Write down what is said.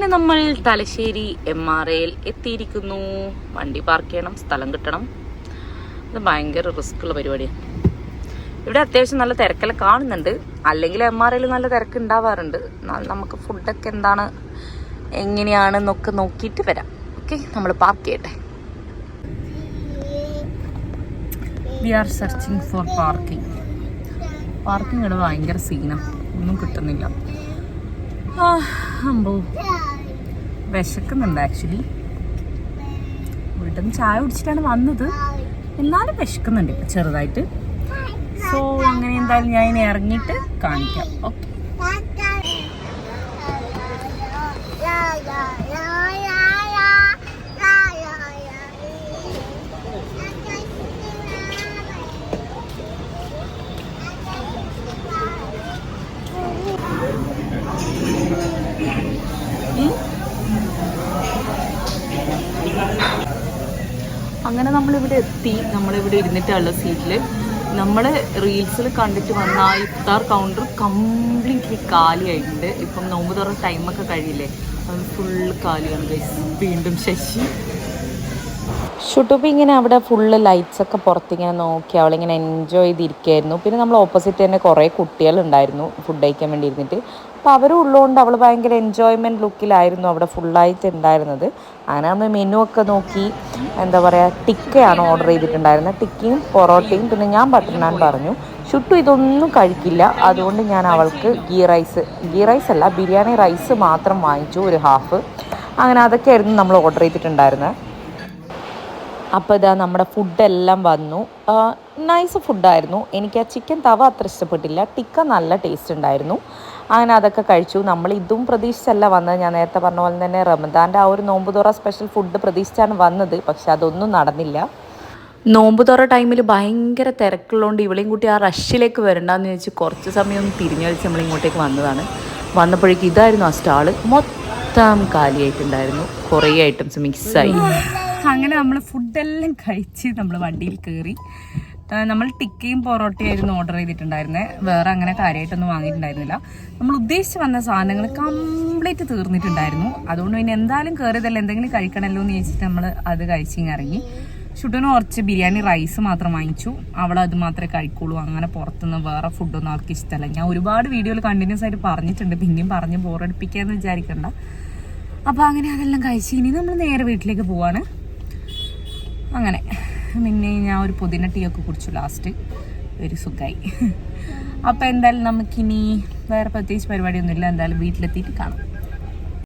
അങ്ങനെ നമ്മൾ തലശ്ശേരി MRAയിൽ എത്തിയിരിക്കുന്നു. വണ്ടി പാർക്ക് ചെയ്യണം, സ്ഥലം കിട്ടണം. ഇത് ഭയങ്കര റിസ്ക് ഉള്ള പരിപാടിയാണ്. ഇവിടെ അത്യാവശ്യം നല്ല തിരക്കെല്ലാം കാണുന്നുണ്ട്. അല്ലെങ്കിൽ MRAയിൽ നല്ല തിരക്ക് ഉണ്ടാവാറുണ്ട്. നമുക്ക് ഫുഡൊക്കെ എന്താണ് എങ്ങനെയാണെന്നൊക്കെ നോക്കിയിട്ട് വരാം. ഓക്കെ, നമ്മൾ പാർക്ക് ചെയ്യട്ടെ. We are searching for parking. Parking ഇവിടെ ഭയങ്കര സീനാണ്, ഒന്നും കിട്ടുന്നില്ല. അമ്പോ വിശക്കുന്നുണ്ട്. ആക്ച്വലി വീട്ടിൽ നിന്ന് ചായ കുടിച്ചിട്ടാണ് വന്നത്, എന്നാലും വിശക്കുന്നുണ്ട് ഇപ്പം ചെറുതായിട്ട്. സോ അങ്ങനെ എന്തായാലും ഞാൻ ഇനി ഇറങ്ങിയിട്ട് കാണിക്കാം. ഓക്കെ, അങ്ങനെ നമ്മളിവിടെ എത്തി. നമ്മളിവിടെ ഇരുന്നിട്ടുള്ള സീറ്റിൽ നമ്മൾ റീൽസിൽ കണ്ടിട്ട് വന്ന ആ ഇഫ്താർ കൗണ്ടർ കംപ്ലീറ്റ്ലി കാലിയായിട്ടുണ്ട്. ഇപ്പം നോമ്പ് തുറന്ന ടൈമൊക്കെ കഴിയില്ലേ, അത് ഫുള്ള് കാലിയാണ് ഗൈസ്. വീണ്ടും ശശി ഷുട്ടുബി ഇങ്ങനെ അവിടെ ഫുള്ള് ലൈറ്റ്സൊക്കെ പുറത്തിങ്ങനെ നോക്കി അവളിങ്ങനെ എൻജോയ് ചെയ്തിരിക്കുകയായിരുന്നു. പിന്നെ നമ്മൾ ഓപ്പോസിറ്റ് തന്നെ കുറേ കുട്ടികളുണ്ടായിരുന്നു ഫുഡ് കഴിക്കാൻ വേണ്ടി ഇരുന്നിട്ട്. അപ്പോൾ അവരും ഉള്ളതുകൊണ്ട് അവൾ ഭയങ്കര എൻജോയ്മെൻറ്റ് ലുക്കിലായിരുന്നു അവിടെ ഫുള്ളായിട്ട് ഉണ്ടായിരുന്നത്. അങ്ങനെ നമ്മൾ മെനു ഒക്കെ നോക്കി, എന്താ പറയുക, ടിക്കയാണ് ഓർഡർ ചെയ്തിട്ടുണ്ടായിരുന്നത്. ടിക്കയും പൊറോട്ടയും, പിന്നെ ഞാൻ ബട്ടർ നാൻ പറഞ്ഞു. ഷുട്ടു ഇതൊന്നും കഴിക്കില്ല, അതുകൊണ്ട് ഞാൻ അവൾക്ക് ഗീ റൈസ് അല്ല, ബിരിയാണി റൈസ് മാത്രം വാങ്ങിച്ചു, ഒരു ഹാഫ്. അങ്ങനെ അതൊക്കെയായിരുന്നു നമ്മൾ ഓർഡർ ചെയ്തിട്ടുണ്ടായിരുന്നത്. അപ്പോൾ ഇതാ നമ്മുടെ ഫുഡെല്ലാം വന്നു. നൈസ് ഫുഡായിരുന്നു. എനിക്ക് ആ ചിക്കൻ തവ അത്ര ഇഷ്ടപ്പെട്ടില്ല, ടിക്ക നല്ല ടേസ്റ്റ് ഉണ്ടായിരുന്നു. അങ്ങനെ അതൊക്കെ കഴിച്ചു. നമ്മൾ ഇതും പ്രതീക്ഷിച്ചല്ല വന്നത്. ഞാൻ നേരത്തെ പറഞ്ഞ പോലെ തന്നെ റമദാൻ്റെ ആ ഒരു നോമ്പ് തുറ സ്പെഷ്യൽ ഫുഡ് പ്രതീക്ഷിച്ചാണ് വന്നത്, പക്ഷെ അതൊന്നും നടന്നില്ല. നോമ്പ് തുറ ടൈമിൽ ഭയങ്കര തിരക്കുള്ളതുകൊണ്ട് ഇവളെയും കൂട്ടി ആ റഷിലേക്ക് വരണ്ടെന്ന് വെച്ച് കുറച്ച് സമയം ഒന്ന് തിരിഞ്ഞു കളിച്ച് നമ്മളിങ്ങോട്ടേക്ക് വന്നതാണ്. വന്നപ്പോഴേക്കും ഇതായിരുന്നു ആ സ്റ്റാള്, മൊത്തം കാലിയായിട്ടുണ്ടായിരുന്നു. കുറേ ഐറ്റംസ് മിക്സായി. അങ്ങനെ നമ്മൾ ഫുഡെല്ലാം കഴിച്ച് നമ്മൾ വണ്ടിയിൽ കയറി. നമ്മൾ ടിക്കയും പൊറോട്ടയായിരുന്നു ഓർഡർ ചെയ്തിട്ടുണ്ടായിരുന്നത്. വേറെ അങ്ങനെ കാര്യമായിട്ടൊന്നും വാങ്ങിയിട്ടുണ്ടായിരുന്നില്ല. നമ്മൾ ഉദ്ദേശിച്ച് വന്ന സാധനങ്ങൾ കംപ്ലീറ്റ് തീർന്നിട്ടുണ്ടായിരുന്നു. അതുകൊണ്ട് പിന്നെ എന്തായാലും കയറിയതല്ല, എന്തെങ്കിലും കഴിക്കണമല്ലോ എന്ന് ചോദിച്ചിട്ട് നമ്മൾ അത് കഴിച്ചിങ്ങ് ഇറങ്ങി. ഷുട്ടിന് കുറച്ച് ബിരിയാണി റൈസ് മാത്രം വാങ്ങിച്ചു. അവൾ അത് മാത്രമേ കഴിക്കുള്ളൂ. അങ്ങനെ പുറത്തുനിന്ന് വേറെ ഫുഡൊന്നും അവൾക്ക് ഇഷ്ടമല്ല. ഞാൻ ഒരുപാട് വീഡിയോയിൽ കണ്ടിന്യൂസ് ആയിട്ട് പറഞ്ഞിട്ടുണ്ട്, പിന്നെയും പറഞ്ഞ് ബോറടിപ്പിക്കാമെന്ന് വിചാരിക്കണ്ട. അപ്പോൾ അങ്ങനെ അതെല്ലാം കഴിച്ച് ഇനി നമ്മൾ നേരെ വീട്ടിലേക്ക് പോവാണ്. അങ്ങനെ പിന്നെ ഞാൻ ഒരു പുതിന ടീ ഒക്കെ കുടിച്ചു ലാസ്റ്റ്, ഒരു സുഖമായി. അപ്പോൾ എന്തായാലും നമുക്കിനി വേറെ പ്രത്യേകിച്ച് പരിപാടിയൊന്നുമില്ല, എന്തായാലും വീട്ടിലെത്തിയിട്ട് കാണാം.